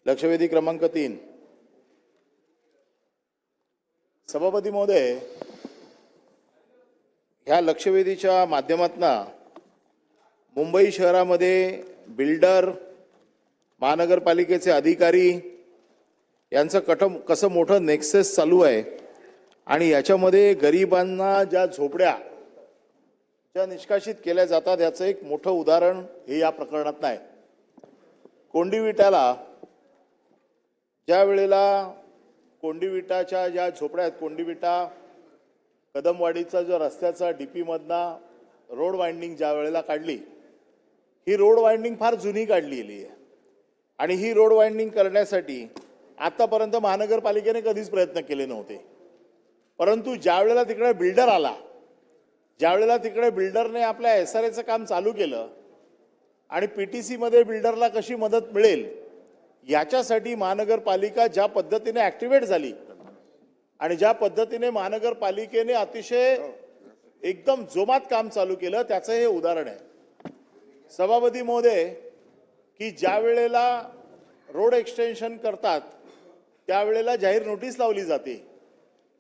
लक्षवेधी क्रमांक 3. सभापती महोदय, ह्या लक्षवेधीच्या माध्यमातून मुंबई शहरामध्ये बिल्डर, महानगरपालिकेचे अधिकारी यांचं कसं मोठं नेक्सस चालू आहे आणि याच्यामध्ये गरिबांना ज्या झोपड्या ज्या निष्कासित केल्या जातात याचं एक मोठं उदाहरण हे या प्रकरणात आहे. कोंडिविट्याला ज्या वेळेला कोंडिविटाच्या ज्या झोपड्या आहेत, कोंडिविटा कदमवाडीचा जो रस्त्याचा डीपी मधना रोड वाइंडिंग ज्या वेळेला काढली, ही रोड वाइंडिंग फार जुनी काढलेली आहे आणि ही रोड वाइंडिंग करण्यासाठी आतापर्यंत महानगरपालिकेने कधीच प्रयत्न केले नव्हते. परंतु ज्या वेळेला तिकडे बिल्डर आला, ज्या वेळेला तिकडे बिल्डरने आपल्या SRAचं काम चालू केलं आणि PTC मध्ये बिल्डरला कशी मदत मिळेल याच्यासाठी महानगरपालिका ज्या पद्धतीने ऍक्टिव्हेट झाली आणि ज्या पद्धतीने महानगरपालिकेने अतिशय एकदम जोमात काम चालू केलं त्याचं हे उदाहरण आहे. सभापती महोदय, की ज्या वेळेला रोड एक्सटेन्शन करतात त्यावेळेला जाहीर नोटीस लावली जाते.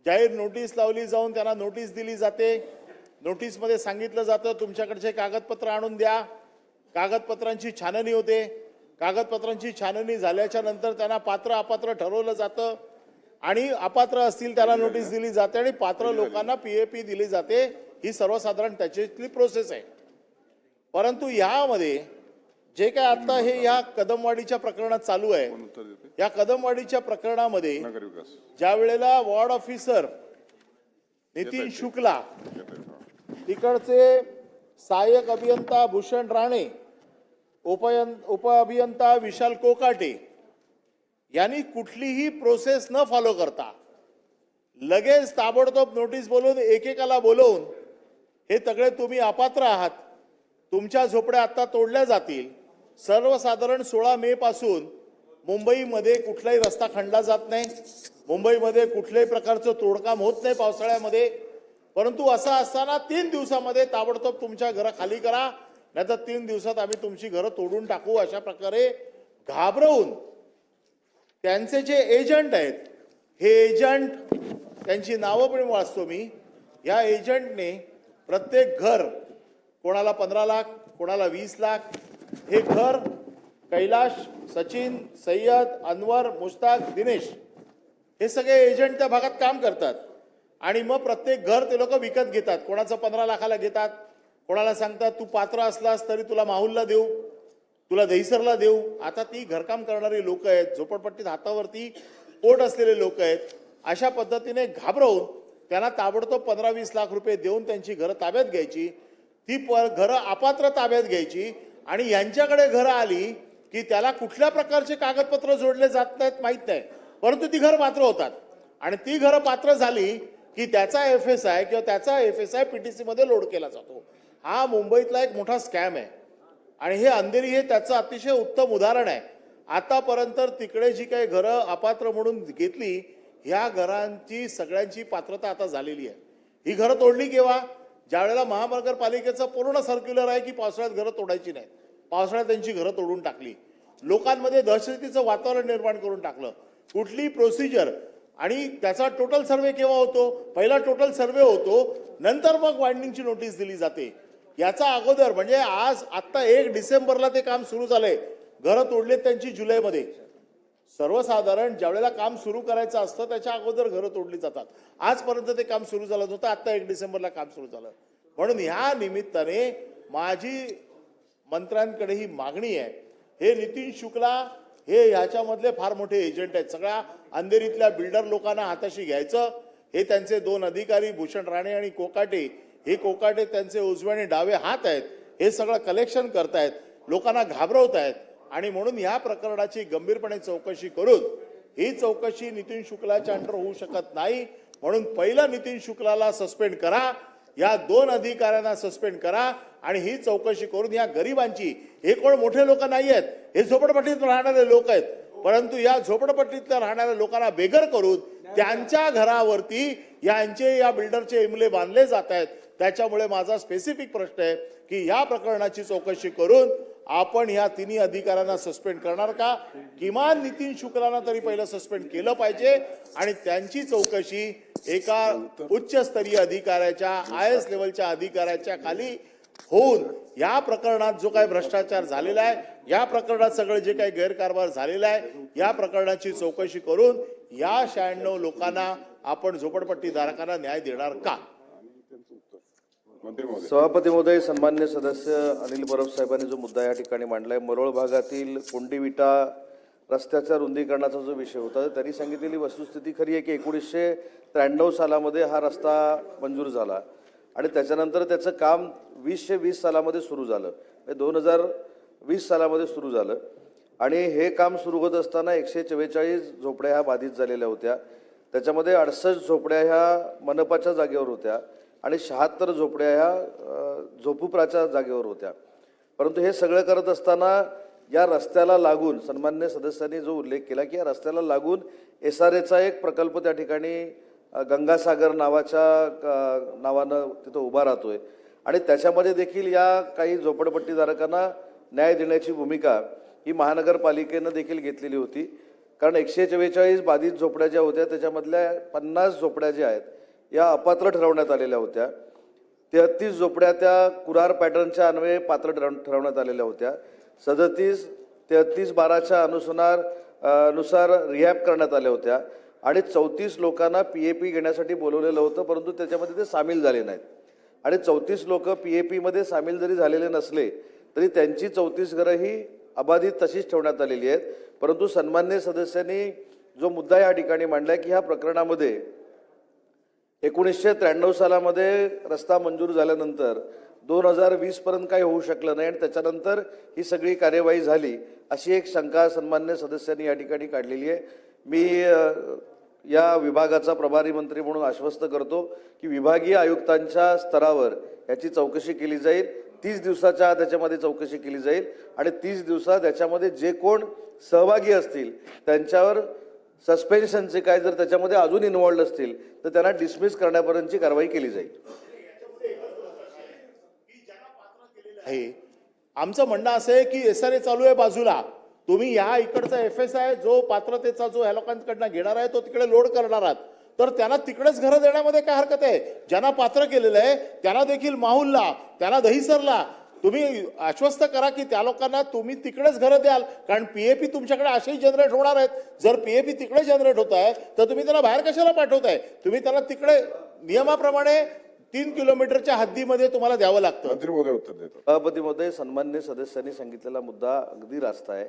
जाहीर नोटीस लावली जाऊन त्यांना नोटीस दिली जाते. नोटीसमध्ये सांगितलं जातं तुमच्याकडचे कागदपत्र आणून द्या. कागदपत्रांची छाननी होते. कागदपत्रांची छाननी झाल्याच्या नंतर त्यांना पात्र अपात्र ठरवलं जातं आणि अपात्र असतील त्याला नोटीस दिली जाते आणि पात्र लोकांना PAP दिली जाते. ही सर्वसाधारण त्याची प्रोसेस आहे. परंतु यामध्ये जे काय आता हे या कदमवाडीच्या प्रकरणात चालू आहे, या कदमवाडीच्या प्रकरणामध्ये ज्या वेळेला वॉर्ड ऑफिसर नितीन शुक्ला, तिकडचे सहाय्यक अभियंता भूषण राणे, उपअभियंता विशाल कोकाटे यांनी कुठलीही प्रोसेस न फॉलो करता लगेच ताबडतोब नोटीस बोलून एकेकाला बोलवून हे सगळे तुम्ही अपात्र आहात, तुमच्या झोपड्या आता तोडल्या जातील. सर्वसाधारण 16 मे पासून मुंबईमध्ये कुठलाही रस्ता खणला जात नाही, मुंबईमध्ये कुठल्याही प्रकारचं तोडकाम होत नाही पावसाळ्यामध्ये. परंतु असं असताना 3 दिवसामध्ये ताबडतोब तुमच्या घरं खाली करा, नाहीतर 3 दिवसात आम्ही तुमची घरं तोडून टाकू, अशा प्रकारे घाबरवून त्यांचे जे एजंट आहेत, हे एजंट त्यांची नावं पण वाचतो मी, या एजंटने प्रत्येक घर कोणाला 15 लाख, कोणाला 20 लाख, हे घर कैलाश, सचिन, सय्यद, अनवर, मुश्ताक, दिनेश हे सगळे एजंट त्या भागात काम करतात आणि मग प्रत्येक घर ते लोक विकत घेतात. कोणाचं 15 लाखाला घेतात, कोणाला सांगतात तू पात्र असलास तरी तुला माहुलला देऊ, तुला दहिसरला देऊ. आता ती घरकाम करणारी लोक आहेत, झोपडपट्टीत हातावरती पोट असलेले लोक आहेत. अशा पद्धतीने घाबरवून त्यांना ताबडतोब 15-20 लाख रुपये देऊन त्यांची घरं ताब्यात घ्यायची. ती घरं अपात्र ताब्यात घ्यायची आणि यांच्याकडे घरं आली की त्याला कुठल्या प्रकारचे कागदपत्र जोडले जात नाहीत माहित नाही, परंतु ती घरं पात्र होतात आणि ती घरं पात्र झाली की त्याचा FSI किंवा त्याचा FSI PTC मध्ये लोड केला जातो. हा मुंबईतला एक मोठा स्कॅम आहे आणि हे अंधेरी हे त्याचं अतिशय उत्तम उदाहरण आहे. आतापर्यंत तिकडे जी काही घरं अपात्र म्हणून घेतली, ह्या घरांची सगळ्यांची पात्रता आता झालेली आहे. ही घरं तोडली केव्हा? ज्या वेळेला महानगरपालिकेचं पूर्ण सर्क्युलर आहे की पावसाळ्यात घरं तोडायची नाही, पावसाळ्यात त्यांची घरं तोडून टाकली. लोकांमध्ये दहशतीचं वातावरण निर्माण करून टाकलं. कुठली प्रोसिजर आणि त्याचा टोटल सर्वे केव्हा होतो? पहिला टोटल सर्वे होतो, नंतर मग वाइंडिंगची नोटीस दिली जाते. याचा अगोदर म्हणजे आज आता 1 डिसेंबरला ते काम सुरू झालंय. घरं तोडलेत त्यांची जुलैमध्ये. सर्वसाधारण ज्यावेळेला काम सुरू करायचं असतं त्याच्या अगोदर घरं तोडली जातात. आजपर्यंत ते काम सुरू झालं नव्हतं, आता 1 डिसेंबरला काम सुरू झालं. म्हणून ह्या निमित्ताने माझी मंत्र्यांकडे ही मागणी आहे, हे नितीन शुक्ला हे ह्याच्यामधले फार मोठे एजंट आहेत. सगळ्या अंधेरीतल्या बिल्डर लोकांना हाताशी घ्यायचं. हे त्यांचे 2 अधिकारी भूषण राणे आणि कोकाटे, हे कोकाटे त्यांचे उजवे आणि डावे हात आहेत. हे सगळं कलेक्शन करतायत, लोकांना घाबरवत आहेत आणि म्हणून या प्रकरणाची गंभीरपणे चौकशी करून, ही चौकशी नितीन शुक्लाच्या अंडर होऊ शकत नाही. म्हणून पहिलं नितीन शुक्लाला सस्पेंड करा, या 2 अधिकाऱ्यांना सस्पेंड करा आणि ही चौकशी करून या गरिबांची, हे कोण मोठे लोक नाही आहेत, हे झोपडपट्टीत राहणारे लोक आहेत, परंतु या झोपडपट्टीत राहणाऱ्या लोकांना बेघर करून त्यांच्या घरावरती यांचे या बिल्डरचे इमले बांधले जात आहेत. त्याच्यामुळे माझा स्पेसिफिक प्रश्न आहे की या प्रकरणाची चौकशी करून आपण ह्या तिन्ही अधिकाऱ्यांना सस्पेंड करणार का? किमान नितीन शुक्लांना तरी पहिलं सस्पेंड केलं पाहिजे आणि त्यांची चौकशी एका उच्चस्तरीय अधिकाऱ्याच्या IAS लेवलच्या अधिकाऱ्याच्या खाली होऊन या प्रकरणात जो काही भ्रष्टाचार झालेला आहे, या प्रकरणात सगळं जे काही गैरकारभार झालेला आहे, या प्रकरणाची चौकशी करून या 96 लोकांना आपण झोपडपट्टीधारकांना न्याय देणार का? सभापती महोदय, सन्मान्य सदस्य अनिल परब साहेबांनी जो मुद्दा या ठिकाणी मांडलाय, मरोळ भागातील कोंडीविटा रस्त्याच्या रुंदीकरणाचा जो विषय होता, त्यांनी सांगितलेली वस्तुस्थिती खरी आहे की 1993 सालामध्ये हा रस्ता मंजूर झाला आणि त्याच्यानंतर त्याचं काम 2020 सालामध्ये सुरू झालं, 2020 सालामध्ये सुरू झालं आणि हे काम सुरू होत असताना 144 झोपड्या ह्या बाधित झालेल्या होत्या. त्याच्यामध्ये 68 झोपड्या ह्या मनपाच्या जागेवर होत्या आणि 76 झोपड्या ह्या झोपुप्राच्या जागेवर होत्या. परंतु हे सगळं करत असताना या रस्त्याला लागून सन्मान्य सदस्यांनी जो उल्लेख केला की या रस्त्याला लागून SRAचा एक प्रकल्प त्या ठिकाणी गंगासागर नावानं तिथं उभा राहतोय आणि त्याच्यामध्ये देखील या काही झोपडपट्टीधारकांना न्याय देण्याची भूमिका ही महानगरपालिकेनं देखील घेतलेली होती. कारण 144 बाधित झोपड्या ज्या होत्या त्याच्यामधल्या 50 झोपड्या ज्या आहेत या अपात्र ठरवण्यात आलेल्या होत्या. 33 झोपड्या त्या कुरार पॅटर्नच्या अन्वये पात्र ठरवण्यात आलेल्या होत्या. 33-12च्या नुसार रिहॅब करण्यात आल्या होत्या आणि 34 लोकांना PAP घेण्यासाठी बोलवलेलं होतं, परंतु त्याच्यामध्ये ते सामील झाले नाहीत आणि 34 लोक PAP मध्ये सामील जरी झालेले नसले तरी त्यांची 34 घरं ही अबाधित तशीच ठेवण्यात आलेली आहेत. परंतु सन्मान्य सदस्यांनी जो मुद्दा या ठिकाणी मांडला की ह्या प्रकरणामध्ये 1993 सालामध्ये रस्ता मंजूर झाल्यानंतर 2020 पर्यंत काही होऊ शकलं नाही आणि त्याच्यानंतर ही सगळी कार्यवाही झाली अशी एक शंका सन्मान्य सदस्यांनी या ठिकाणी काढलेली आहे. मी या विभागाचा प्रभारी मंत्री म्हणून आश्वस्त करतो की विभागीय आयुक्तांच्या स्तरावर याची चौकशी केली जाईल. 30 दिवसाच्या आत त्याच्यामध्ये चौकशी केली जाईल आणि 30 दिवसात याच्यामध्ये जे कोण सहभागी असतील त्यांच्यावर सस्पेन्शनचे काय जर त्याच्यामध्ये अजून इन्व्हॉल्ड असतील तर त्यांना डिसमिस करण्यापर्यंतची कारवाई केली जाईल. आमचं म्हणणं असं आहे की SRA चालू आहे बाजूला, तुम्ही या इकडचा FSI जो पात्रतेचा जो ह्या लोकांकडनं घेणार आहे तो तिकडे लोड करणार आहात तर त्यांना तिकडेच घरं देण्यामध्ये काय हरकत आहे? ज्यांना पात्र केलेलं आहे त्यांना देखील माहुलला, त्यांना दहिसरला तुम्ही आश्वस्त करा की त्या लोकांना तुम्ही तिकडेच घरं द्याल. कारण PAP तुमच्याकडे असेही जनरेट होणार आहेत. जर PAP तिकडे जनरेट होत आहे तर तुम्ही त्यांना बाहेर कशाला पाठवताय? तुम्ही त्यांना तिकडे नियमाप्रमाणे 3 किलोमीटरच्या हद्दीमध्ये तुम्हाला द्यावं लागतं. मंत्री महोदय उत्तर देतो. सभापती महोदय, सन्मान्य सदस्यांनी सांगितलेला मुद्दा अगदी रास्त आहे.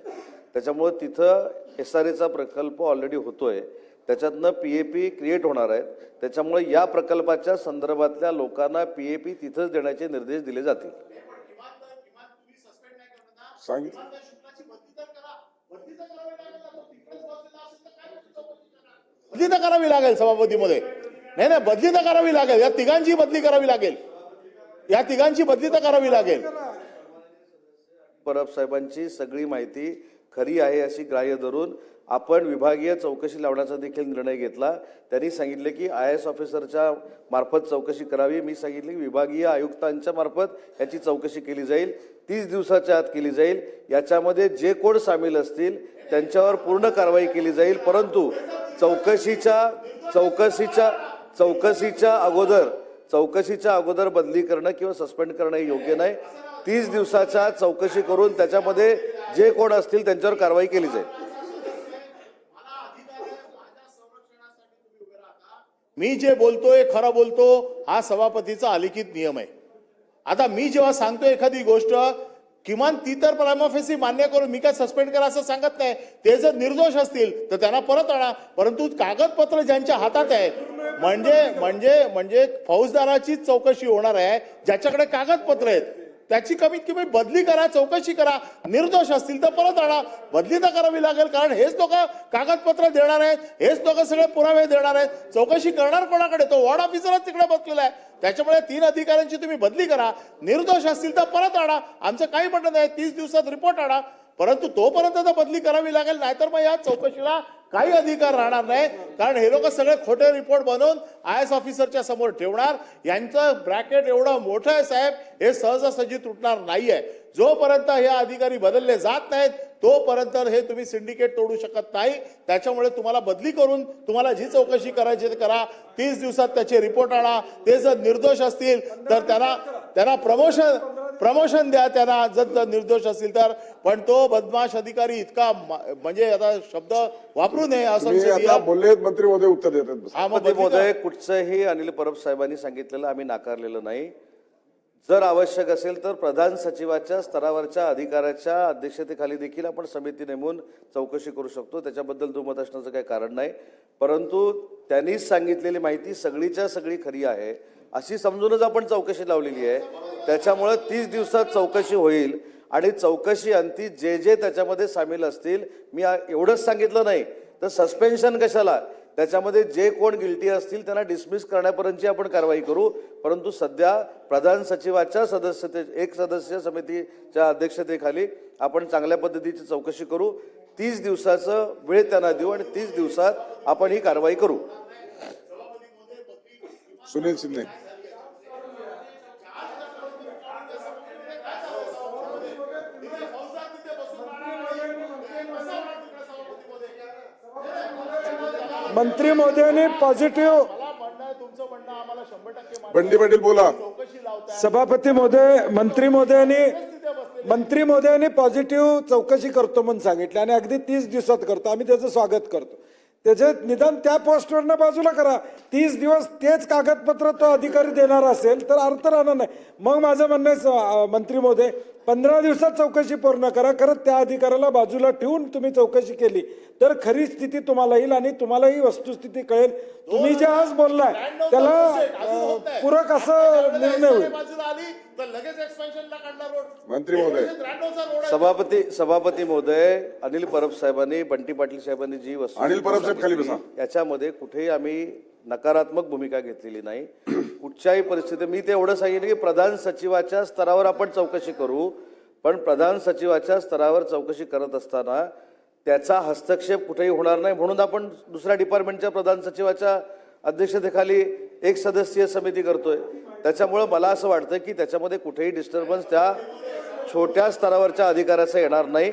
त्याच्यामुळे तिथं SRAचा प्रकल्प ऑलरेडी होतोय, त्याच्यातनं PAP क्रिएट होणार आहेत. त्याच्यामुळे या प्रकल्पाच्या संदर्भातल्या लोकांना PAP तिथंच देण्याचे निर्देश दिले जातील. सांगितलं बदली तर करावी लागेल सभापतीमध्ये. नाही, बदली तर करावी लागेल. या तिघांची बदली करावी लागेल. या तिघांची बदली तर करावी लागेल. परब साहेबांची सगळी माहिती खरी आहे अशी ग्राह्य धरून आपण विभागीय चौकशी लावण्याचा देखील निर्णय घेतला. त्यांनी सांगितले की IAS ऑफिसरच्या मार्फत चौकशी करावी. मी सांगितले की विभागीय आयुक्तांच्या मार्फत याची चौकशी केली जाईल. 30 दिवसाच्या आत केली जाईल. याच्यामध्ये जे कोण सामील असतील त्यांच्यावर पूर्ण कारवाई केली जाईल. परंतु चौकशीच्या अगोदर बदली करणं किंवा सस्पेंड करणं हे योग्य नाही. 30 दिवसाच्या चौकशी करून त्याच्यामध्ये जे कोण असतील त्यांच्यावर कारवाई केली जाईल. मी जे बोलतोय खरं बोलतो हा सभापतीचा अलिखित नियम आहे. आता मी जेव्हा सांगतो एखादी गोष्ट किमान ती तर प्रायमा फेसी मान्य करून मी काय सस्पेंड करा असं सांगत नाही. ते जर निर्दोष असतील तर त्यांना परत आणा. परंतु कागदपत्र ज्यांच्या हातात आहे म्हणजे फौजदाराचीच चौकशी होणार आहे ज्याच्याकडे कागदपत्र आहेत त्याची कमीत कमी बदली करा, चौकशी करा. निर्दोष असतील तर परत आणा. बदली तर करावी लागेल कारण हेच लोक कागदपत्र देणार आहेत, हेच लोक सगळे पुरावे देणार आहेत. चौकशी करणार कोणाकडे? तो वॉर्ड ऑफिसरच तिकडे बसलेला आहे. त्याच्यामुळे 3 अधिकाऱ्यांची तुम्ही बदली करा. निर्दोष असतील तर परत आणा. आमचं काही म्हणणं नाही. 30 दिवसात रिपोर्ट आणा. परंतु तोपर्यंत तर बदली करावी लागेल, नाहीतर मग या चौकशीला काही अधिकार राहणार नाही. कारण हे लोक सगळे खोटे रिपोर्ट बनवून IAS ऑफिसरच्या समोर ठेवणार. यांचं ब्रॅकेट एवढं मोठं आहे साहेब, हे सहजासहजी तुटणार नाहीये. जोपर्यंत हे अधिकारी बदलले जात नाहीत तोपर्यंत हे तुम्ही सिंडिकेट तोडू शकत नाही. त्याच्यामुळे तुम्हाला बदली करून तुम्हाला जी चौकशी करायची ते करा. 30 दिवसात त्याचे रिपोर्ट आणा. ते जर निर्दोष असतील तर त्यांना प्रमोशन द्या, त्यांना जर निर्दोष असतील तर. पण तो बदमाश अधिकारी इतका म्हणजे आता शब्द वापरू नये असं मी आता बोलले मंत्री महोदय उत्तर देतात. सभापती महोदय, कुठचंही अनिल परब साहेबांनी सांगितलेलं आम्ही नाकारलेलं नाही. जर आवश्यक असेल तर प्रधान सचिवाच्या स्तरावरच्या अधिकाऱ्याच्या अध्यक्षतेखाली देखील आपण समिती नेमून चौकशी करू शकतो. त्याच्याबद्दल दुमत असण्याचं काही कारण नाही. परंतु त्यांनीच सांगितलेली माहिती सगळीच्या सगळी खरी आहे अशी समजूनच आपण चौकशी लावलेली आहे. त्याच्यामुळे 30 दिवसात चौकशी होईल आणि चौकशी अंती जे त्याच्यामध्ये सामील असतील, मी एवढंच सांगितलं नाही तर सस्पेन्शन कशाला, त्याच्यामध्ये जे कोण गिल्टी असतील त्यांना डिसमिस करण्यापर्यंतची आपण कारवाई करू. परंतु सध्या प्रधान सचिवाच्या एक सदस्य समितीच्या अध्यक्षतेखाली आपण चांगल्या पद्धतीची चौकशी करू. 30 दिवसाचं वेळ त्यांना देऊ आणि 30 दिवसात आपण ही कारवाई करू. सुनील शिंदे. मंत्री महोदयांनी पॉझिटिव्ह तुमचं म्हणणं आम्हाला 100% बंडी पाटील बोला. चौकशी लावताय. सभापती महोदय, मंत्री महोदयांनी पॉझिटिव्ह चौकशी करतो म्हणून सांगितले आणि अगदी 30 दिवसात करतो. आम्ही त्याचं स्वागत करतो. त्याचे निदान त्या पोस्टवरनं बाजूला करा. 30 दिवस तेच कागदपत्र तो अधिकारी देणार असेल तर अर्थ राहणार नाही. मग माझं म्हणणं आहे मंत्री महोदय, 15 दिवसात चौकशी पूर्ण करा. खरं त्या अधिकाऱ्याला बाजूला ठेवून तुम्ही चौकशी केली तर खरी स्थिती तुम्हाला येईल आणि तुम्हालाही वस्तुस्थिती कळेल. तुम्ही जे आज बोललाय त्याला पूरक असं निर्णय होईल. बाजूला आली तर लगेच एक्सपेन्शनला काढला रोड. मंत्री महोदय. 93चा रोड आहे. सभापती महोदय, अनिल परब साहेबांनी, बंटी पाटील साहेबांनी जी वस्तू अनिल परब साहेब खाली बसा. याच्यामध्ये कुठेही आम्ही नकारात्मक भूमिका घेतलेली नाही. कुठच्याही परिस्थितीत मी ते एवढं सांगितलं की प्रधान सचिवाच्या स्तरावर आपण चौकशी करू. पण प्रधान सचिवाच्या स्तरावर चौकशी करत असताना त्याचा हस्तक्षेप कुठेही होणार नाही म्हणून आपण दुसऱ्या डिपार्टमेंटच्या प्रधान सचिवाच्या अध्यक्षतेखाली एक सदस्यीय समिती करतोय. त्याच्यामुळे मला असं वाटतं की त्याच्यामध्ये कुठेही डिस्टर्बन्स त्या छोट्या स्तरावरच्या अधिकाऱ्याचा येणार नाही.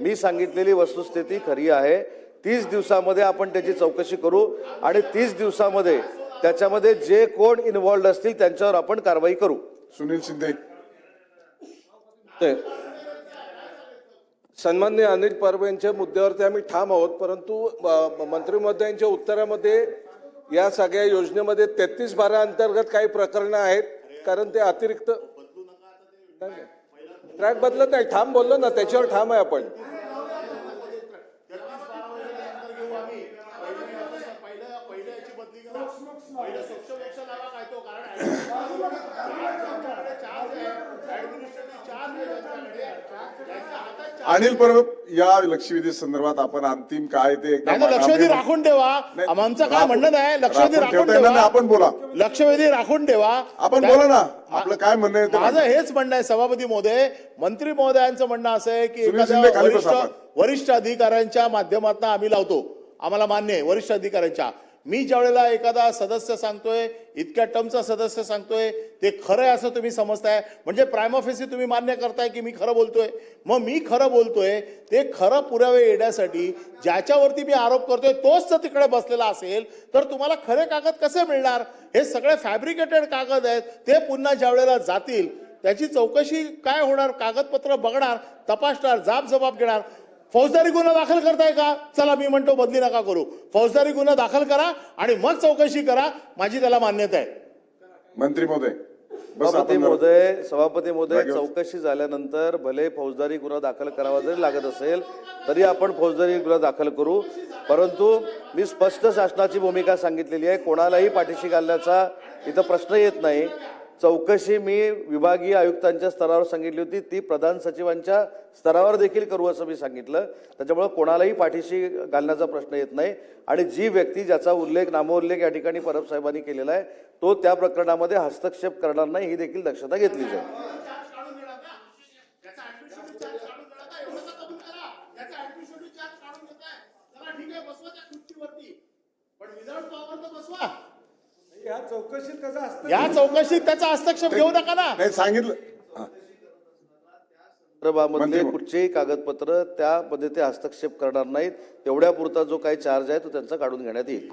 मी सांगितलेली वस्तुस्थिती खरी आहे. 30 दिवसामध्ये आपण त्याची चौकशी करू आणि 30 दिवसामध्ये त्याच्यामध्ये जे कोण इन्व्हॉल्ड असतील त्यांच्यावर आपण कारवाई करू. सुनील शिंदे. सन्माननीय अनिल परब यांच्या मुद्द्यावरती आम्ही ठाम आहोत. परंतु मंत्री महोदयांच्या उत्तरामध्ये या सगळ्या योजनेमध्ये 33-12 अंतर्गत काही प्रकरणं आहेत. कारण ते अतिरिक्त ट्रॅक बदलत नाही. ठाम बोललो ना, त्याच्यावर ठाम आहे आपण. अनिल परब या लक्षवेधी संदर्भात आपण अंतिम काय ते एकदा नाही तर लक्षवेधी राखून ठेवा. आमचं काय म्हणणं नाही. लक्षवेधी राखून ठेवता येणार नाही. ठेवा. आपण बोला. लक्षवेधी राखून ठेवा. आपण बोला ना. आपलं काय म्हणणं आहे ते माझं हेच म्हणणं आहे सभापती महोदय. मंत्री महोदयांचं म्हणणं असं आहे की सुनील एखाद्या शिंदे, खाली बसा आपण. वरिष्ठ अधिकाऱ्यांच्या माध्यमातून आम्ही लावतो. आम्हाला मान्य आहे वरिष्ठ अधिकाऱ्यांच्या. मी ज्या वेळेला एखादा सदस्य सांगतोय, इतक्या टर्मचा सदस्य सांगतोय, ते खरं आहे असं तुम्ही समजताय म्हणजे प्रायमा फेसी तुम्ही मान्य करताय की मी खरं बोलतोय. मग मी खरं बोलतोय ते खरं पुरावे येण्यासाठी ज्याच्यावरती मी आरोप करतोय तोच जर तिकडे बसलेला असेल तर तुम्हाला खरे कागद कसे मिळणार. हे सगळे फॅब्रिकेटेड कागद आहेत. ते पुन्हा ज्या वेळेला जातील त्याची चौकशी काय होणार, कागदपत्र बघणार, तपासणार, जबाब घेणार. फौजदारी गुन्हा दाखल करताय का? चला मी म्हणतो बदली नका करू. फौजदारी गुन्हा दाखल करा आणि मग चौकशी करा. माझी त्याला मान्यता आहे. मंत्री महोदय. सभापती महोदय, चौकशी झाल्यानंतर भले फौजदारी गुन्हा दाखल करावा जरी लागत असेल तरी आपण फौजदारी गुन्हा दाखल करू. परंतु मी स्पष्ट शासनाची भूमिका सांगितलेली आहे. कोणालाही पाठीशी घालण्याचा इथं प्रश्न येत नाही. चौकशी मी विभागीय आयुक्तांच्या स्तरावर सांगितली होती, ती प्रधान सचिवांच्या स्तरावर देखील करू असं मी सांगितलं. त्याच्यामुळे कोणालाही पाठीशी घालण्याचा प्रश्न येत नाही. आणि जी व्यक्ती ज्याचा नामोल्लेख या ठिकाणी परब साहेबांनी केलेला आहे तो त्या प्रकरणामध्ये हस्तक्षेप करणार नाही ही देखील दक्षता घेतली जाईल. Without power तर बसवा. या चौकशीत त्याचा हस्तक्षेप या चौकशीत त्याचा हस्तक्षेप घेऊ नका ना. नाही सांगितलं हा. संदर्भामधले मंत्री- कुठचेही कागदपत्र त्यामध्ये ते हस्तक्षेप करणार नाहीत. तेवढ्यापुरता जो काही चार्ज आहे तो त्यांचा काढून घेण्यात येईल.